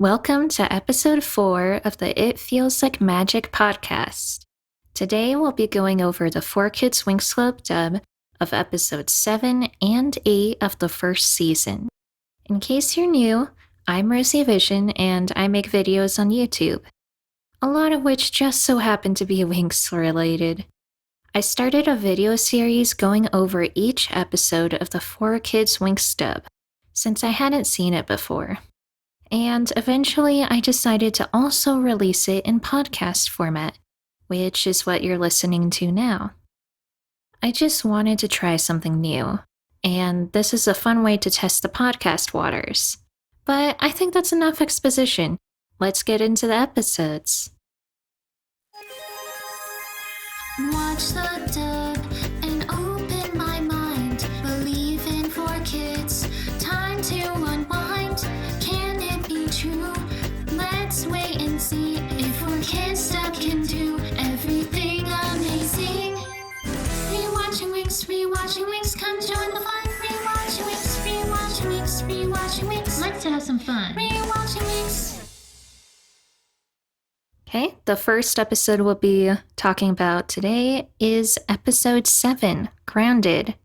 Welcome to episode 4 of the It Feels Like Magic podcast. Today we'll be going over the 4Kids Winx Club dub of episodes 7 and 8 of the first season. In case you're new, I'm Rosie Vision and I make videos on YouTube, a lot of which just so happen to be Winx related. I started a video series going over each episode of the 4Kids Winx dub, since I hadn't seen it before. And eventually I decided to also release it in podcast format, which is what you're listening to now. I just wanted to try something new, and this is a fun way to test the podcast waters. But I think that's enough exposition. Let's get into the episodes. Watch the dub and open my mind. Believe in 4Kids. Time to unwind. Can it be true? Let's wait and see if 4Kids dub can do everything amazing. Rewatching Winx, come join the fun. Rewatching Winx. Let's have some fun. Rewatching Winx. Okay, the first episode we'll be talking about today is episode 7, Grounded.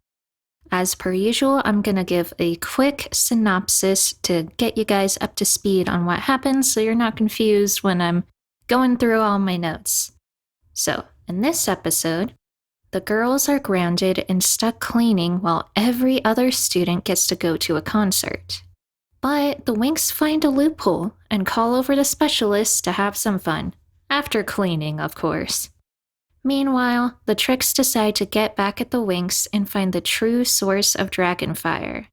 As per usual, I'm going to give a quick synopsis to get you guys up to speed on what happens so you're not confused when I'm going through all my notes. So, in this episode, the girls are grounded and stuck cleaning while every other student gets to go to a concert. But the Winx find a loophole and call over the specialists to have some fun. After cleaning, of course. Meanwhile, the Tricks decide to get back at the Winx and find the true source of dragon fire.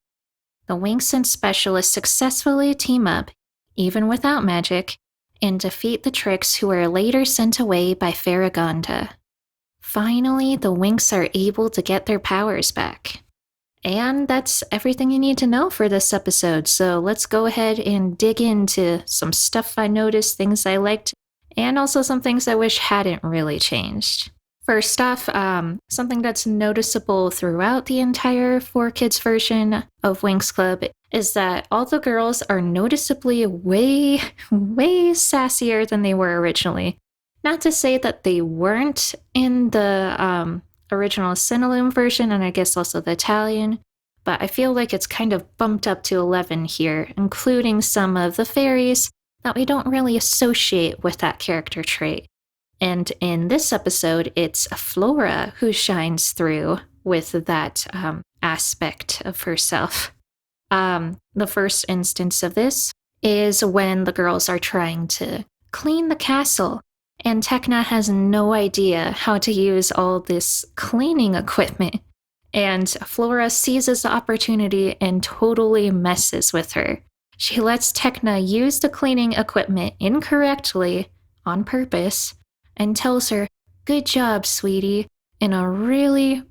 The Winx and specialists successfully team up, even without magic, and defeat the Tricks who are later sent away by Faragonda. Finally, the Winx are able to get their powers back. And that's everything you need to know for this episode, so let's go ahead and dig into some stuff I noticed, things I liked, and also some things I wish hadn't really changed. First off, something that's noticeable throughout the entire 4Kids version of Winx Club is that all the girls are noticeably way sassier than they were originally. Not to say that they weren't in the original Cinnaloom version, and I guess also the Italian, but I feel like it's kind of bumped up to 11 here, including some of the fairies that we don't really associate with that character trait. And in this episode, it's Flora who shines through with that aspect of herself. The first instance of this is when the girls are trying to clean the castle, and Tecna has no idea how to use all this cleaning equipment. And Flora seizes the opportunity and totally messes with her. She lets Tecna use the cleaning equipment incorrectly, on purpose, and tells her, "Good job, sweetie," in a really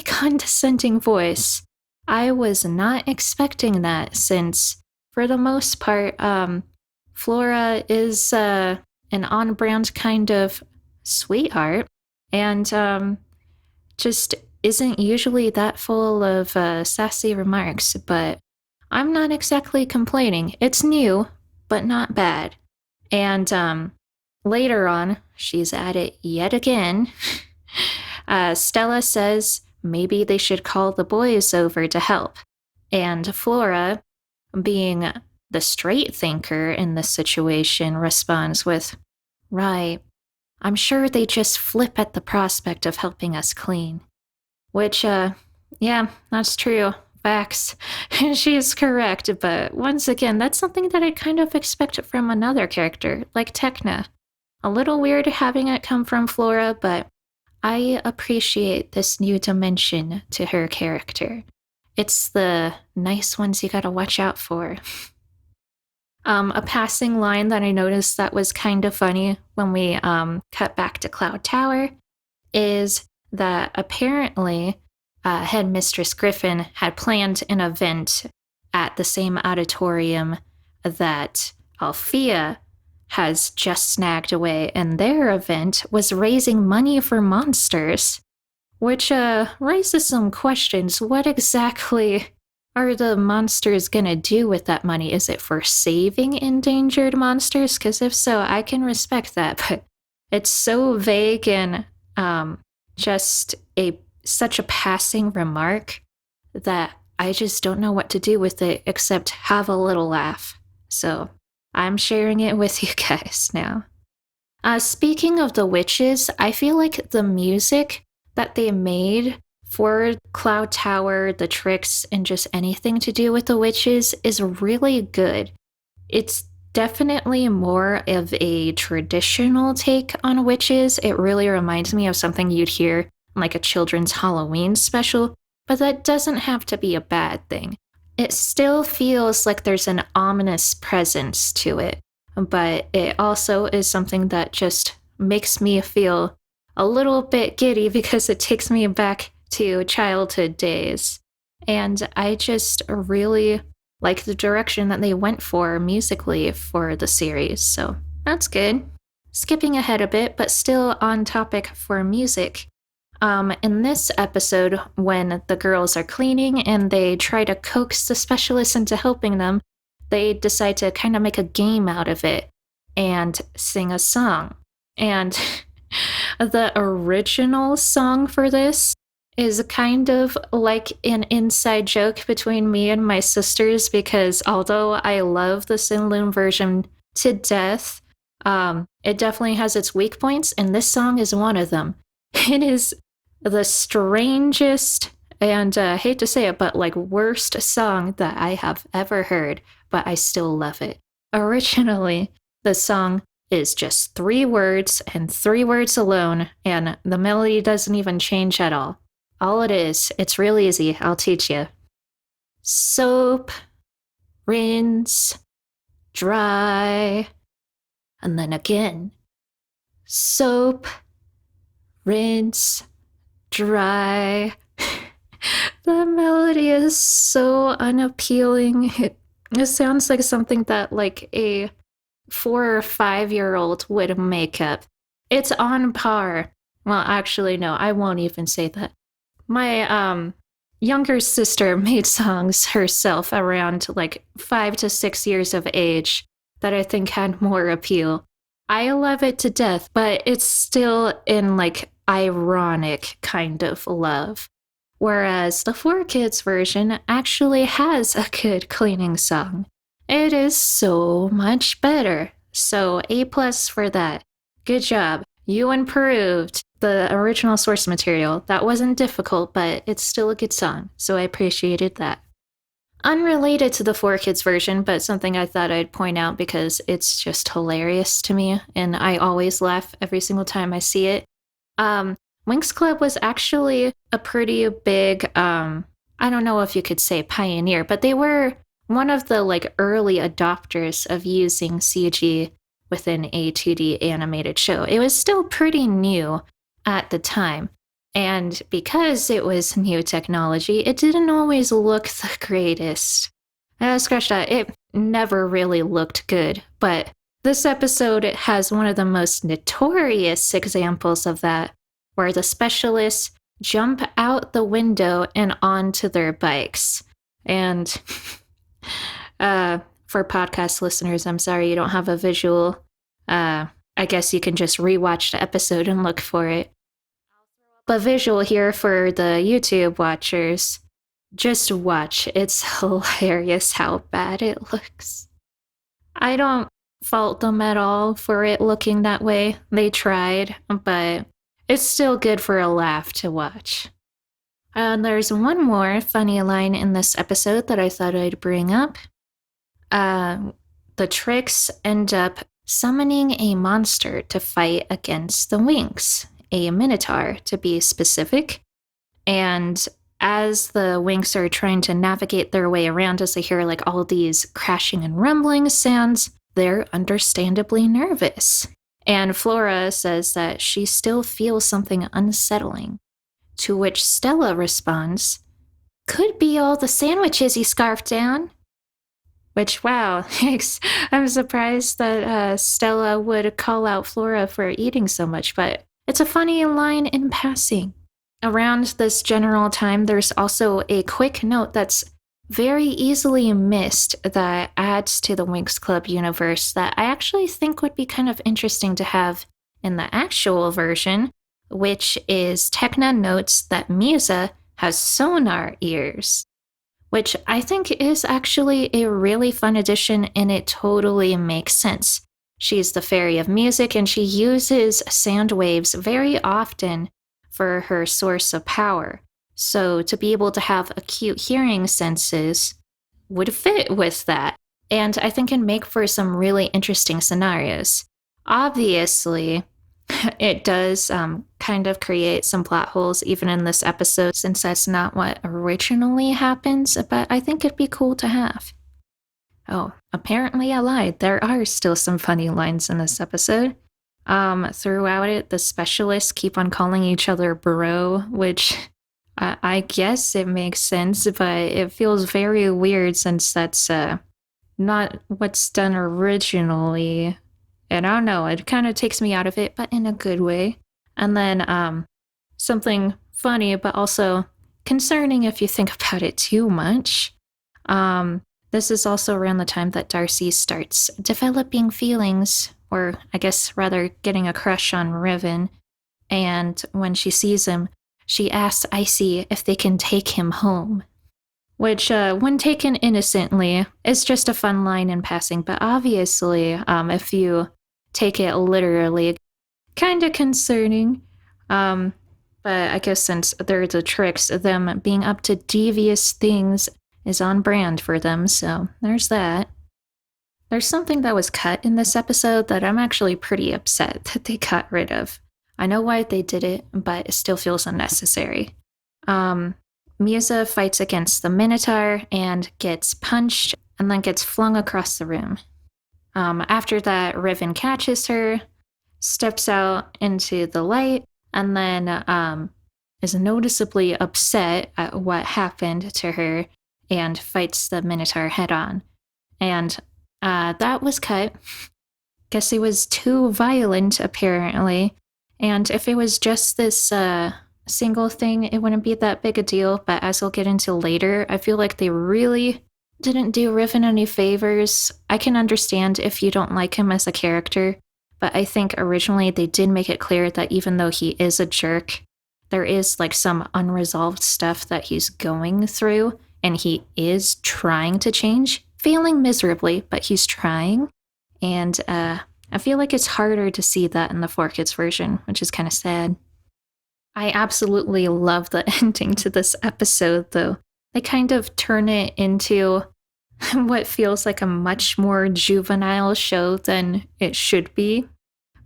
condescending voice. I was not expecting that since, for the most part, Flora is an on-brand kind of sweetheart, and just isn't usually that full of sassy remarks, but I'm not exactly complaining. It's new, but not bad. And later on, she's at it yet again. Stella says maybe they should call the boys over to help. And Flora, being the straight thinker in this situation, responds with, "Right, I'm sure they just flip at the prospect of helping us clean." Which, yeah, that's true. Facts. She is correct, but once again, that's something that I kind of expect from another character, like Tecna. A little weird having it come from Flora, but I appreciate this new dimension to her character. It's the nice ones you gotta watch out for. A passing line that I noticed that was kind of funny when we cut back to Cloud Tower is that apparently Headmistress Griffin had planned an event at the same auditorium that Althea has just snagged away, and their event was raising money for monsters, which raises some questions. What exactly are the monsters gonna do with that money? Is it for saving endangered monsters? Because if so, I can respect that, but it's so vague and just such a passing remark that I just don't know what to do with it except have a little laugh. So I'm sharing it with you guys now. Speaking of the witches, I feel like the music that they made for Cloud Tower, the tricks, and just anything to do with the witches is really good. It's definitely more of a traditional take on witches. It really reminds me of something you'd hear in like a children's Halloween special, but that doesn't have to be a bad thing. It still feels like there's an ominous presence to it, but it also is something that just makes me feel a little bit giddy because it takes me back to childhood days. And I just really like the direction that they went for musically for the series, so that's good. Skipping ahead a bit, but still on topic for music. In this episode, when the girls are cleaning and they try to coax the specialist into helping them, they decide to kind of make a game out of it and sing a song. And the original song for this is kind of like an inside joke between me and my sisters because although I love the Sinloon version to death, it definitely has its weak points, and this song is one of them. It is the strangest and I hate to say it, but like worst song that I have ever heard, but I still love it. Originally, the song is just 3 words and 3 words alone, and the melody doesn't even change at all. All it is, it's real easy, I'll teach you. Soap, rinse, dry, and then again. Soap, rinse, dry. The melody is so unappealing. It sounds like something that like a 4 or 5-year-old would make up. It's on par. Well, actually, no, I won't even say that. My younger sister made songs herself around like 5 to 6 years of age that I think had more appeal. I love it to death, but it's still in like ironic kind of love. Whereas the 4Kids version actually has a good cleaning song. It is so much better. So A+ for that. Good job. You improved the original source material. That wasn't difficult, but it's still a good song. So I appreciated that. Unrelated to the 4Kids version, but something I thought I'd point out because it's just hilarious to me, and I always laugh every single time I see it. Winx Club was actually a pretty big, I don't know if you could say pioneer, but they were one of the like early adopters of using CG within a 2D animated show. It was still pretty new at the time. And because it was new technology, it didn't always look the greatest. Scratch that, it never really looked good. But this episode has one of the most notorious examples of that, where the specialists jump out the window and onto their bikes. And for podcast listeners, I'm sorry you don't have a visual. I guess you can just rewatch the episode and look for it. But visual here for the YouTube watchers. Just watch. It's hilarious how bad it looks. I don't fault them at all for it looking that way. They tried, but it's still good for a laugh to watch. There's one more funny line in this episode that I thought I'd bring up. The tricks end up summoning a monster to fight against the Winx, a minotaur to be specific. And as the Winx are trying to navigate their way around as they hear like all these crashing and rumbling sounds, they're understandably nervous. And Flora says that she still feels something unsettling, to which Stella responds, "Could be all the sandwiches you scarfed down." Which, wow, I'm surprised that Stella would call out Flora for eating so much, but it's a funny line in passing. Around this general time, there's also a quick note that's very easily missed that adds to the Winx Club universe that I actually think would be kind of interesting to have in the actual version, which is Tekna notes that Musa has sonar ears, which I think is actually a really fun addition and it totally makes sense. She's the fairy of music and she uses sound waves very often for her source of power. So to be able to have acute hearing senses would fit with that. And I think can make for some really interesting scenarios. Obviously, it does kind of create some plot holes even in this episode since that's not what originally happens, but I think it'd be cool to have. Oh, apparently I lied. There are still some funny lines in this episode. Throughout it, the specialists keep on calling each other bro, which I guess it makes sense, but it feels very weird since that's not what's done originally. And I don't know, it kind of takes me out of it, but in a good way. And then something funny, but also concerning if you think about it too much. This is also around the time that Darcy starts developing feelings, or I guess rather getting a crush on Riven. And when she sees him, she asks Icy if they can take him home. Which, when taken innocently, is just a fun line in passing, but obviously, if you take it literally, kind of concerning. But I guess since they're the tricks, them being up to devious things is on brand for them, so there's that. There's something that was cut in this episode that I'm actually pretty upset that they got rid of. I know why they did it, but it still feels unnecessary. Musa fights against the Minotaur and gets punched and then gets flung across the room. After that, Riven catches her, steps out into the light, and then is noticeably upset at what happened to her and fights the Minotaur head on. And that was cut. Guess it was too violent, apparently. And if it was just this single thing, it wouldn't be that big a deal. But as we'll get into later, I feel like they really didn't do Riven any favors. I can understand if you don't like him as a character, but I think originally they did make it clear that even though he is a jerk, there is like some unresolved stuff that he's going through, and he is trying to change, failing miserably, but he's trying. And I feel like it's harder to see that in the 4Kids version, which is kind of sad. I absolutely love the ending to this episode, though. They kind of turn it into what feels like a much more juvenile show than it should be,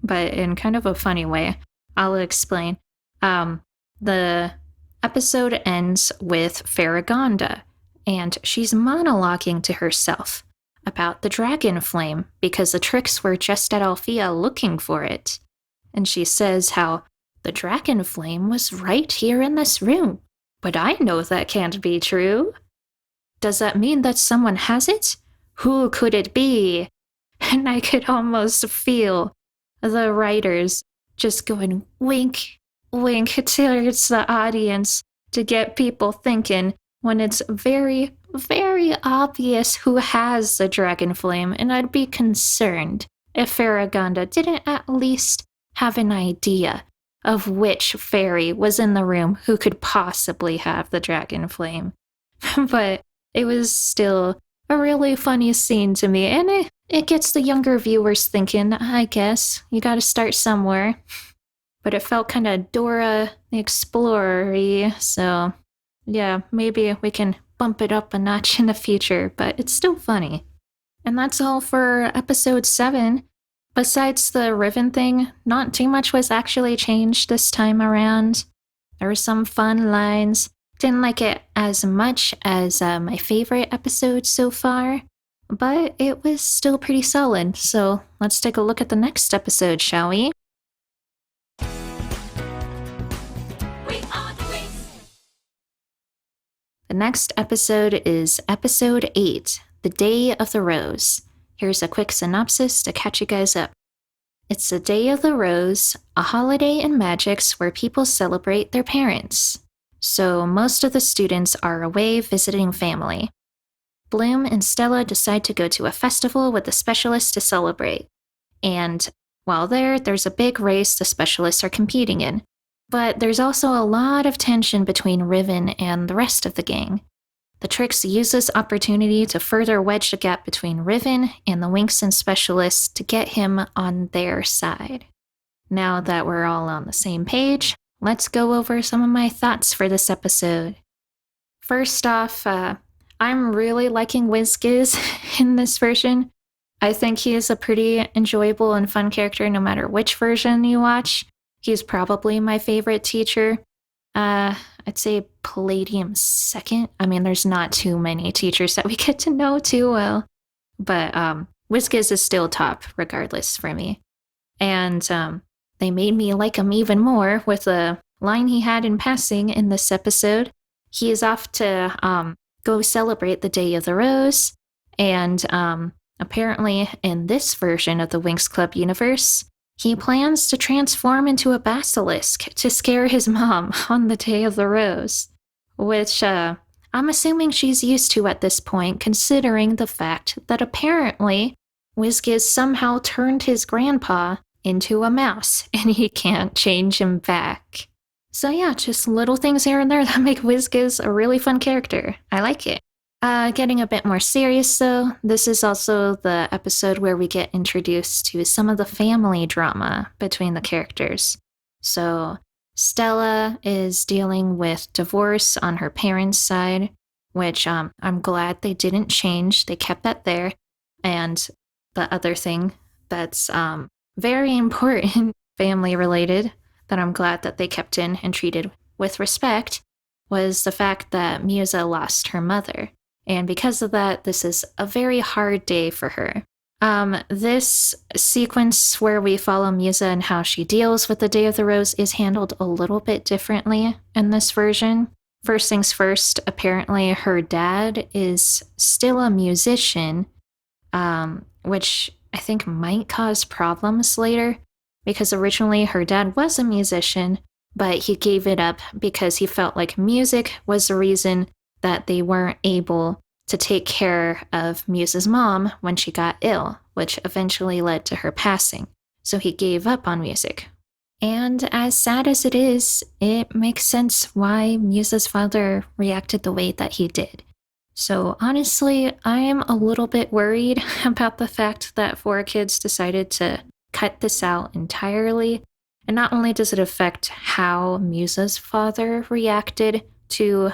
but in kind of a funny way. I'll explain. The episode ends with Farragonda, and she's monologuing to herself about the dragon flame because the tricks were just at Althea looking for it. And she says how the dragon flame was right here in this room, but I know that can't be true. Does that mean that someone has it? Who could it be? And I could almost feel the writers just going wink, wink towards the audience to get people thinking when it's very, very obvious who has the dragon flame, and I'd be concerned if Farragonda didn't at least have an idea of which fairy was in the room who could possibly have the dragon flame. But it was still a really funny scene to me, and it gets the younger viewers thinking, I guess. You gotta start somewhere. But it felt kind of Dora the Explorer-y, so yeah, maybe we can bump it up a notch in the future, but it's still funny. And that's all for episode 7. Besides the Riven thing, not too much was actually changed this time around. There were some fun lines. Didn't like it as much as my favorite episode so far, but it was still pretty solid. So let's take a look at the next episode, shall we? The next episode is episode 8, The Day of the Rose. Here's a quick synopsis to catch you guys up. It's the Day of the Rose, a holiday in Magix where people celebrate their parents. So most of the students are away visiting family. Bloom and Stella decide to go to a festival with the specialists to celebrate. And while there's a big race the specialists are competing in. But there's also a lot of tension between Riven and the rest of the gang. The Tricks use this opportunity to further wedge the gap between Riven and the Winx and specialists to get him on their side. Now that we're all on the same page, let's go over some of my thoughts for this episode. First off, I'm really liking Whiz in this version. I think he is a pretty enjoyable and fun character no matter which version you watch. He's probably my favorite teacher. I'd say Palladium's second. I mean, there's not too many teachers that we get to know too well. But Whiz is still top regardless for me. And they made me like him even more with a line he had in passing in this episode. He is off to go celebrate the Day of the Rose. And apparently in this version of the Winx Club universe, he plans to transform into a basilisk to scare his mom on the Day of the Rose, which I'm assuming she's used to at this point, considering the fact that apparently Whiz somehow turned his grandpa into a mouse, and he can't change him back. So yeah, just little things here and there that make Whiz a really fun character. I like it. Getting a bit more serious though, this is also the episode where we get introduced to some of the family drama between the characters. So Stella is dealing with divorce on her parents' side, which I'm glad they didn't change. They kept that there. And the other thing that's very important, family related, that I'm glad that they kept in and treated with respect was the fact that Musa lost her mother. And because of that, this is a very hard day for her. This sequence where we follow Musa and how she deals with the Day of the Rose is handled a little bit differently in this version. First things first, apparently her dad is still a musician, which I think might cause problems later, because originally her dad was a musician, but he gave it up because he felt like music was the reason that they weren't able to take care of Musa's mom when she got ill, which eventually led to her passing. So he gave up on music. And as sad as it is, it makes sense why Musa's father reacted the way that he did. So honestly, I am a little bit worried about the fact that 4Kids decided to cut this out entirely. And not only does it affect how Musa's father reacted to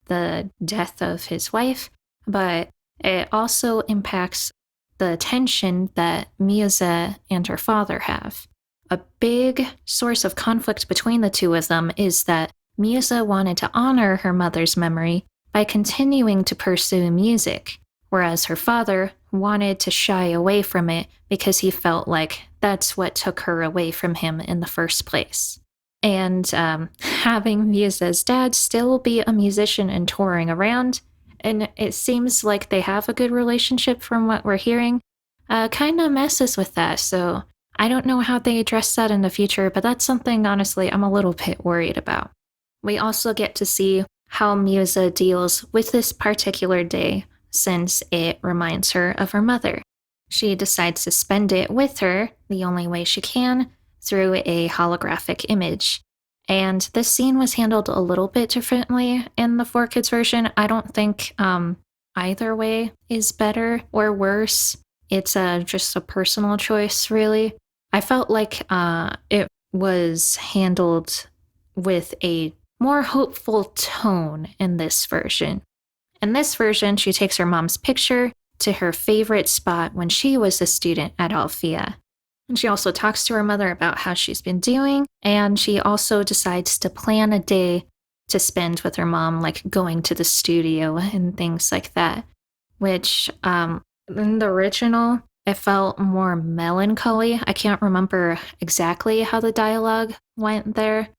the death of his wife, but it also impacts the tension that Musa and her father have. A big source of conflict between the two of them is that Musa wanted to honor her mother's memory by continuing to pursue music, whereas her father wanted to shy away from it because he felt like that's what took her away from him in the first place. And having Musa's dad still be a musician and touring around, and it seems like they have a good relationship from what we're hearing, kind of messes with that. So I don't know how they address that in the future, but that's something, honestly, I'm a little bit worried about. We also get to see how Musa deals with this particular day, since it reminds her of her mother. She decides to spend it with her the only way she can, through a holographic image. And this scene was handled a little bit differently in the 4Kids version. I don't think either way is better or worse. It's just a personal choice, really. I felt like it was handled with a more hopeful tone in this version. In this version, she takes her mom's picture to her favorite spot when she was a student at Althea. And she also talks to her mother about how she's been doing, and she also decides to plan a day to spend with her mom, like going to the studio and things like that, which in the original, it felt more melancholy. I can't remember exactly how the dialogue went there,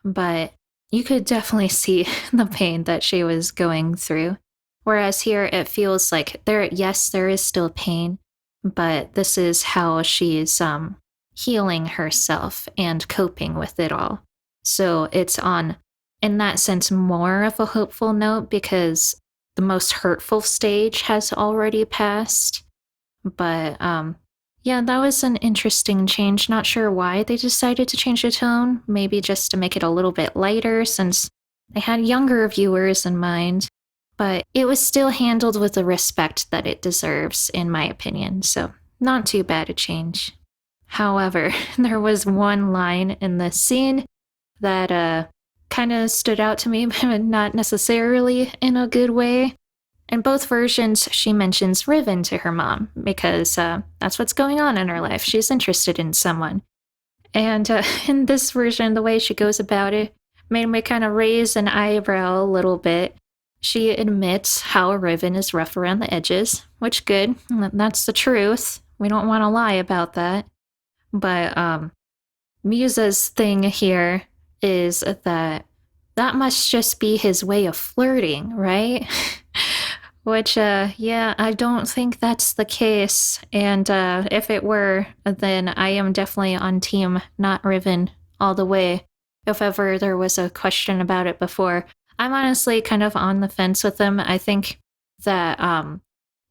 but you could definitely see the pain that she was going through. Whereas here, it feels like there is still pain, but this is how she's healing herself and coping with it all. So it's on, in that sense, more of a hopeful note, because the most hurtful stage has already passed. But yeah, that was an interesting change. Not sure why they decided to change the tone. Maybe just to make it a little bit lighter since they had younger viewers in mind. But it was still handled with the respect that it deserves, in my opinion. So not too bad a change. However, there was one line in the scene that kind of stood out to me, but not necessarily in a good way. In both versions, she mentions Riven to her mom because that's what's going on in her life. She's interested in someone. And in this version, the way she goes about it made me kind of raise an eyebrow a little bit. She admits how Riven is rough around the edges, which good. That's the truth. We don't want to lie about that. But Musa's thing here is that must just be his way of flirting, right? Which, yeah, I don't think that's the case. And if it were, then I am definitely on team not Riven all the way. If ever there was a question about it before, I'm honestly kind of on the fence with them. I think that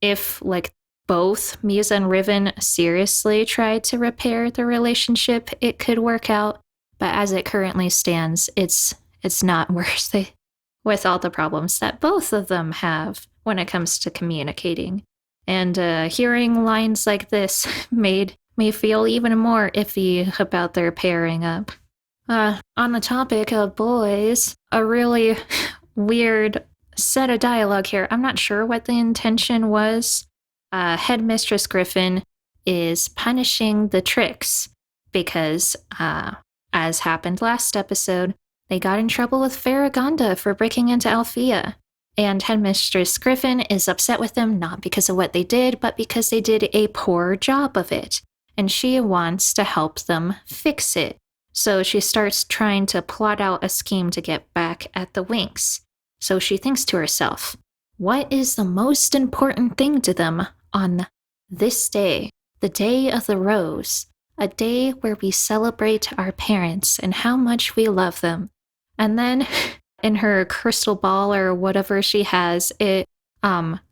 if like both Musa and Riven seriously tried to repair the relationship, it could work out. But as it currently stands, it's not worth it with all the problems that both of them have when it comes to communicating. And hearing lines like this made me feel even more iffy about their pairing up. On the topic of boys, a really weird set of dialogue here. I'm not sure what the intention was. Headmistress Griffin is punishing the Tricks because, as happened last episode, they got in trouble with Farragonda for breaking into Althea. And Headmistress Griffin is upset with them not because of what they did, but because they did a poor job of it. And she wants to help them fix it. So she starts trying to plot out a scheme to get back at the Winx. So she thinks to herself, what is the most important thing to them on this day, the day of the rose, a day where we celebrate our parents and how much we love them? And then in her crystal ball or whatever she has, it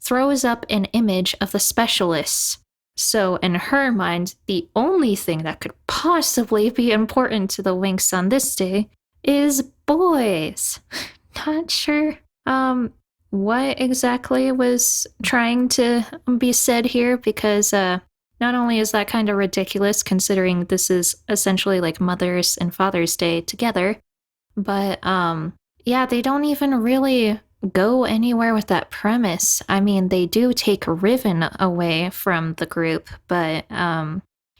throws up an image of the specialists. So in her mind, the only thing that could possibly be important to the Winx on this day is boys. Not sure what exactly was trying to be said here, because not only is that kind of ridiculous considering this is essentially like Mother's and Father's Day together, but yeah, they don't even really go anywhere with that premise. I mean, they do take Riven away from the group, but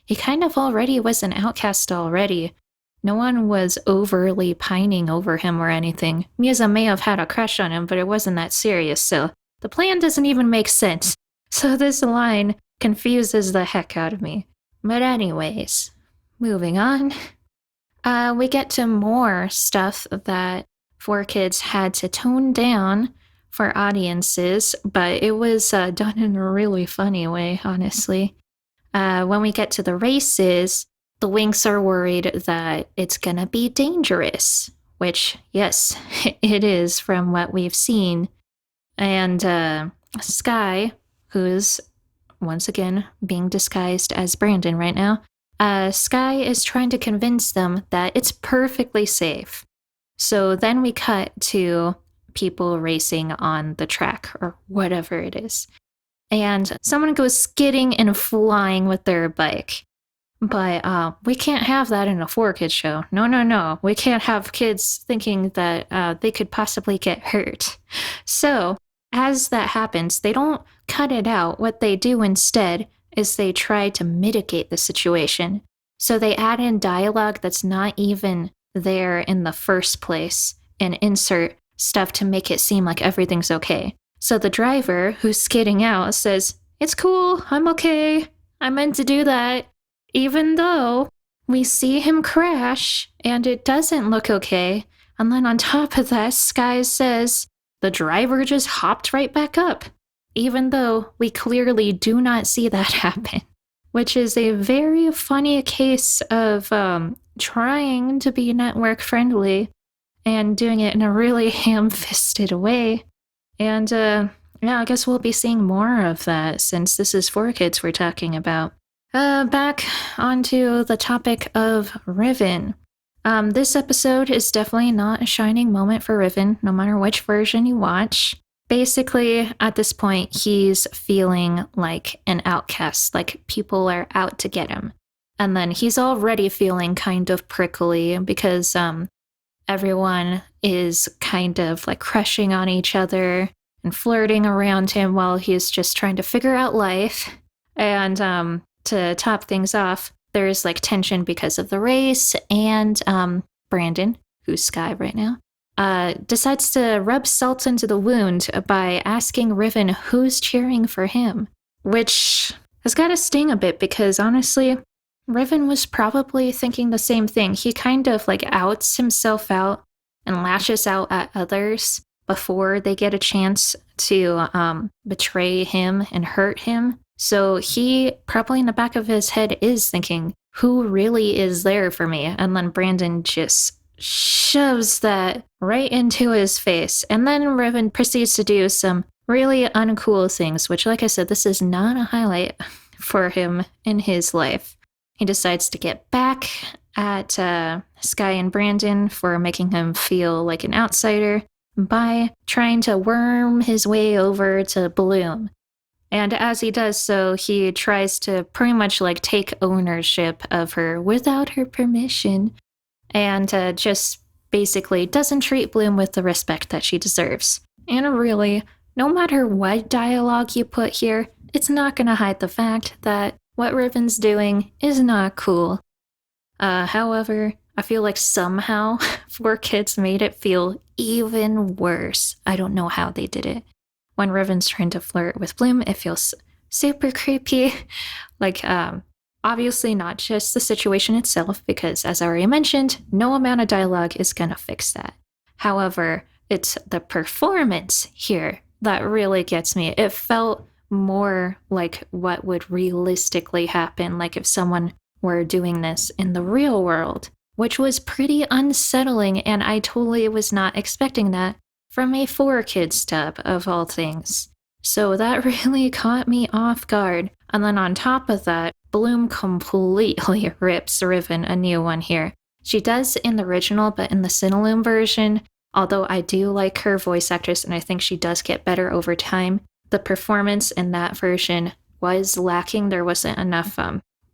he kind of already was an outcast already. No one was overly pining over him or anything. Musa may have had a crush on him, but it wasn't that serious, so the plan doesn't even make sense. So this line confuses the heck out of me. But anyways, moving on. We get to more stuff that 4Kids had to tone down for audiences, but it was done in a really funny way, honestly. When we get to the races, the Winx are worried that it's gonna be dangerous, which, yes, it is from what we've seen. And Sky, who's once again being disguised as Brandon right now, Sky is trying to convince them that it's perfectly safe. So then we cut to people racing on the track or whatever it is. And someone goes skidding and flying with their bike. But we can't have that in a 4Kids show. No. We can't have kids thinking that they could possibly get hurt. So as that happens, they don't cut it out. What they do instead is they try to mitigate the situation. So they add in dialogue that's not even there in the first place and insert stuff to make it seem like everything's okay. So the driver who's skidding out says, "It's cool, I'm okay. I meant to do that." Even though we see him crash and it doesn't look okay. And then on top of that, Sky says, the driver just hopped right back up. Even though we clearly do not see that happen. Which is a very funny case of trying to be network friendly and doing it in a really ham-fisted way. And Yeah, I guess we'll be seeing more of that since this is for kids we're talking about. Back onto the topic of Riven. This episode is definitely not a shining moment for Riven, no matter which version you watch. Basically, at this point, he's feeling like an outcast, like people are out to get him. And then he's already feeling kind of prickly because everyone is kind of like crushing on each other and flirting around him while he's just trying to figure out life. And to top things off, there's like tension because of the race, and Brandon, who's Sky right now, decides to rub salt into the wound by asking Riven who's cheering for him, which has got to sting a bit because honestly, Riven was probably thinking the same thing. He kind of like outs himself out and lashes out at others before they get a chance to betray him and hurt him. So he probably in the back of his head is thinking, who really is there for me? And then Brandon just shoves that right into his face. And then Riven proceeds to do some really uncool things, which, like I said, this is not a highlight for him in his life. He decides to get back at Sky and Brandon for making him feel like an outsider by trying to worm his way over to Bloom. And as he does so, he tries to pretty much like take ownership of her without her permission and just basically doesn't treat Bloom with the respect that she deserves. And really, no matter what dialogue you put here, it's not going to hide the fact that what Riven's doing is not cool. However, I feel like somehow 4Kids made it feel even worse. I don't know how they did it. When Riven's trying to flirt with Bloom, it feels super creepy. Like, obviously not just the situation itself, because as I already mentioned, no amount of dialogue is gonna fix that. However, it's the performance here that really gets me. It felt more like what would realistically happen, like if someone were doing this in the real world, which was pretty unsettling, and I totally was not expecting that from a 4Kids dub of all things. So that really caught me off guard. And then on top of that, Bloom completely rips Riven a new one here. She does in the original, but in the Cinelume version, although I do like her voice actress and I think she does get better over time, the performance in that version was lacking. There wasn't enough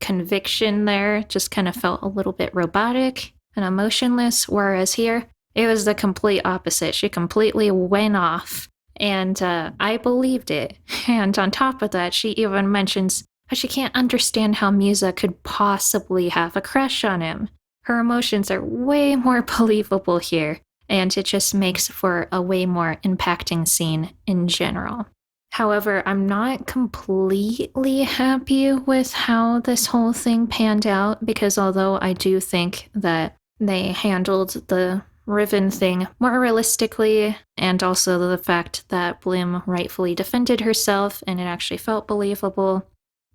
conviction there, just kind of felt a little bit robotic and emotionless, whereas here, it was the complete opposite. She completely went off, and I believed it. And on top of that, she even mentions how she can't understand how Musa could possibly have a crush on him. Her emotions are way more believable here, and it just makes for a way more impacting scene in general. However, I'm not completely happy with how this whole thing panned out, because although I do think that they handled the Riven thing more realistically, and also the fact that Bloom rightfully defended herself and it actually felt believable,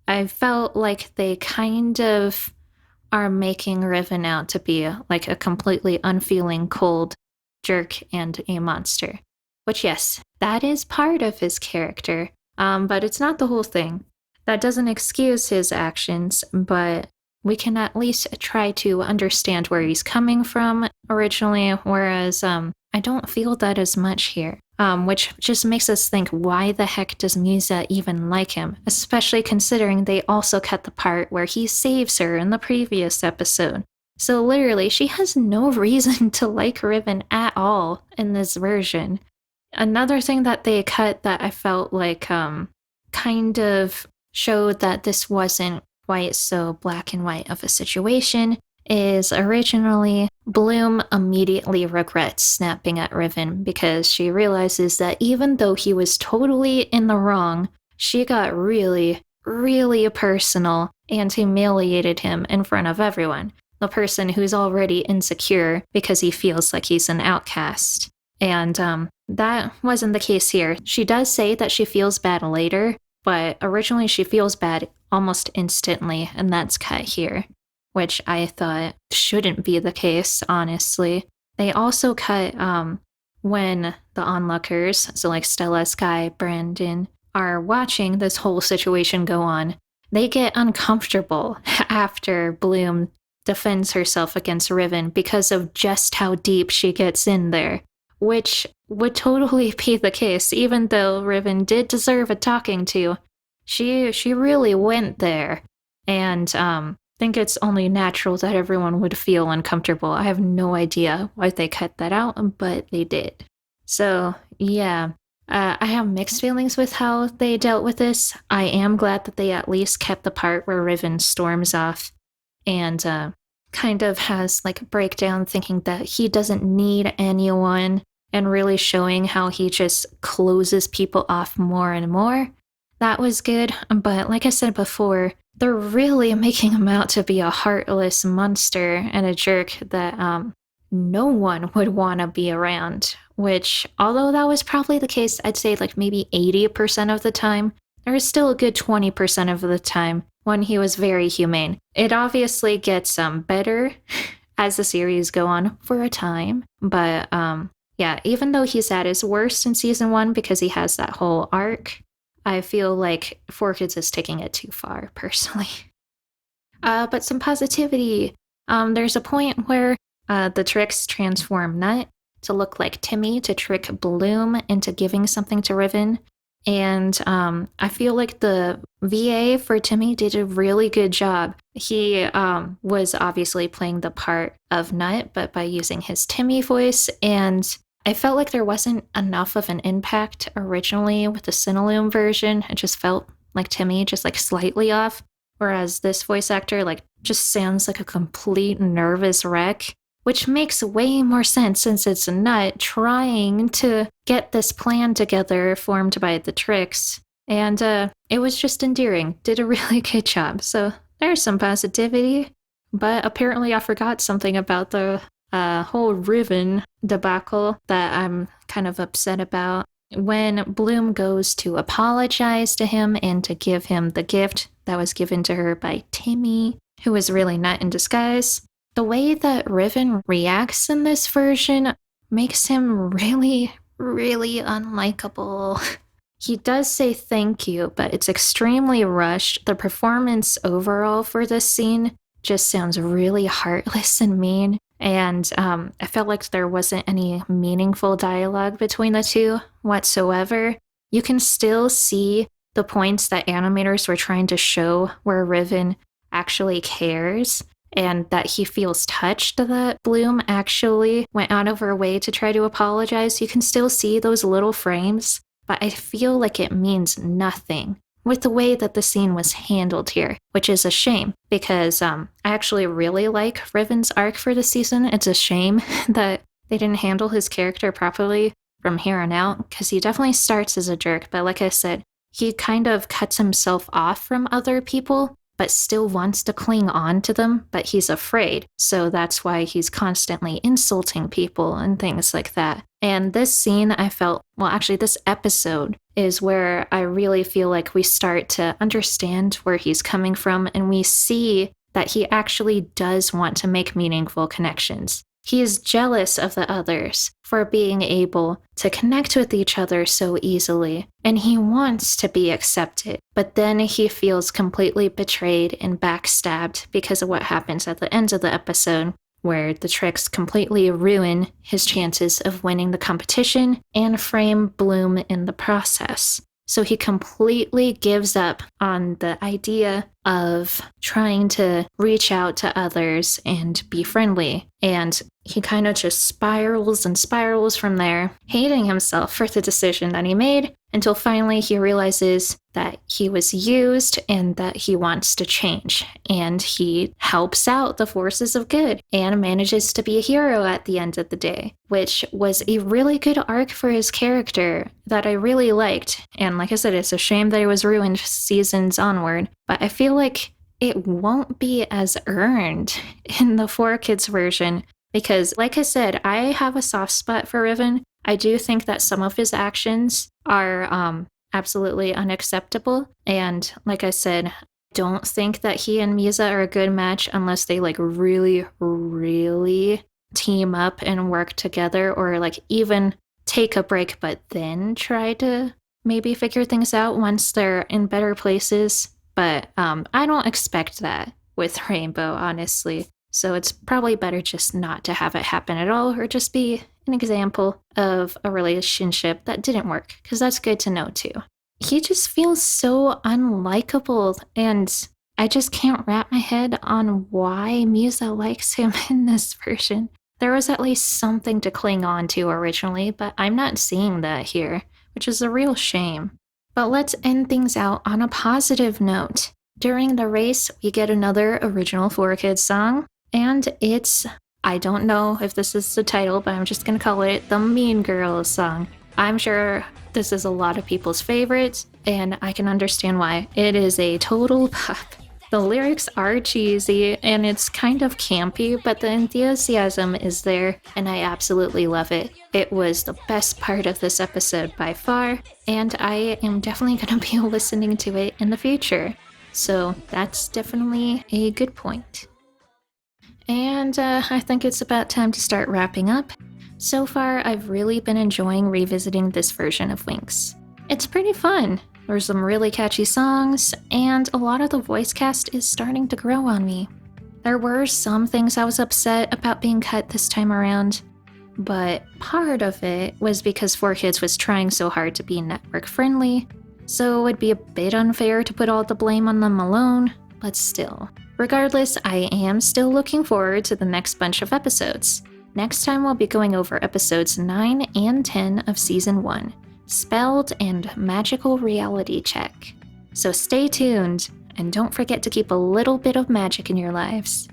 I felt like they kind of are making Riven out to be like a completely unfeeling, cold jerk and a monster. Which, yes, that is part of his character, but it's not the whole thing. That doesn't excuse his actions, but we can at least try to understand where he's coming from originally, whereas I don't feel that as much here, which just makes us think, why the heck does Musa even like him, especially considering they also cut the part where he saves her in the previous episode. So literally, she has no reason to like Riven at all in this version. Another thing that they cut that I felt like kind of showed that this wasn't quite so black and white of a situation is originally Bloom immediately regrets snapping at Riven because she realizes that even though he was totally in the wrong, she got really, really personal and humiliated him in front of everyone. The person who's already insecure because he feels like he's an outcast. And that wasn't the case here. She does say that she feels bad later, but originally she feels bad almost instantly, and that's cut here, which I thought shouldn't be the case, honestly. They also cut when the onlookers, so like Stella, Sky, Brandon, are watching this whole situation go on, they get uncomfortable after Bloom defends herself against Riven because of just how deep she gets in there, which would totally be the case, even though Riven did deserve a talking to. She really went there, and think it's only natural that everyone would feel uncomfortable. I have no idea why they cut that out, but they did. So, yeah. I have mixed feelings with how they dealt with this. I am glad that they at least kept the part where Riven storms off and kind of has like a breakdown thinking that he doesn't need anyone and really showing how he just closes people off more and more. That was good, but like I said before, they're really making him out to be a heartless monster and a jerk that no one would want to be around, which, although that was probably the case, I'd say like maybe 80% of the time, there was still a good 20% of the time when he was very humane. It obviously gets better as the series go on for a time, but yeah, even though he's at his worst in season 1 because he has that whole arc, I feel like 4Kids is taking it too far, personally. But some positivity. There's a point where the tricks transform Nut to look like Timmy to trick Bloom into giving something to Riven. And I feel like the VA for Timmy did a really good job. He was obviously playing the part of Nut, but by using his Timmy voice. And I felt like there wasn't enough of an impact originally with the Cinelume version. It just felt like Timmy, just like slightly off. Whereas this voice actor like just sounds like a complete nervous wreck, which makes way more sense since it's Nut trying to get this plan together formed by the tricks. And it was just endearing. Did a really good job. So there's some positivity. But apparently I forgot something about the whole Riven debacle that I'm kind of upset about. When Bloom goes to apologize to him and to give him the gift that was given to her by Timmy, who was really not in disguise, the way that Riven reacts in this version makes him really, really unlikable. He does say thank you, but it's extremely rushed. The performance overall for this scene just sounds really heartless and mean. And I felt like there wasn't any meaningful dialogue between the two whatsoever. You can still see the points that animators were trying to show where Riven actually cares and that he feels touched that Bloom actually went out of her way to try to apologize. You can still see those little frames, but I feel like it means nothing with the way that the scene was handled here, which is a shame because I actually really like Riven's arc for the season. It's a shame that they didn't handle his character properly from here on out because he definitely starts as a jerk, but like I said, he kind of cuts himself off from other people but still wants to cling on to them, but he's afraid. So that's why he's constantly insulting people and things like that. And this scene, I felt, well, actually, this episode is where I really feel like we start to understand where he's coming from, and we see that he actually does want to make meaningful connections. He is jealous of the others for being able to connect with each other so easily, and he wants to be accepted. But then he feels completely betrayed and backstabbed because of what happens at the end of the episode, where the tricks completely ruin his chances of winning the competition and frame Bloom in the process. So he completely gives up on the idea of trying to reach out to others and be friendly. And he kind of just spirals and spirals from there, hating himself for the decision that he made, until finally he realizes that he was used and that he wants to change. And he helps out the forces of good and manages to be a hero at the end of the day, which was a really good arc for his character that I really liked. And like I said, it's a shame that it was ruined seasons onward, but I feel like it won't be as earned in the 4Kids version because, like I said, I have a soft spot for Riven. I do think that some of his actions are absolutely unacceptable. And like I said, don't think that he and Musa are a good match unless they like really, really team up and work together, or like even take a break, but then try to maybe figure things out once they're in better places. But I don't expect that with Rainbow, honestly. So it's probably better just not to have it happen at all, or just be an example of a relationship that didn't work, because that's good to know too. He just feels so unlikable, and I just can't wrap my head on why Musa likes him in this version. There was at least something to cling on to originally, but I'm not seeing that here, which is a real shame. But let's end things out on a positive note. During the race, we get another original 4Kids song, and it's, I don't know if this is the title, but I'm just gonna call it the Mean Girls song. I'm sure this is a lot of people's favorites, and I can understand why. It is a total pop. The lyrics are cheesy, and it's kind of campy, but the enthusiasm is there, and I absolutely love it. It was the best part of this episode by far, and I am definitely going to be listening to it in the future. So that's definitely a good point. And I think it's about time to start wrapping up. So far, I've really been enjoying revisiting this version of Winx. It's pretty fun. There's some really catchy songs, and a lot of the voice cast is starting to grow on me. There were some things I was upset about being cut this time around, but part of it was because 4Kids was trying so hard to be network friendly, so it would be a bit unfair to put all the blame on them alone, but still. Regardless, I am still looking forward to the next bunch of episodes. Next time we'll be going over episodes 9 and 10 of Season 1. Spelled and Magical Reality Check. So stay tuned, and don't forget to keep a little bit of magic in your lives.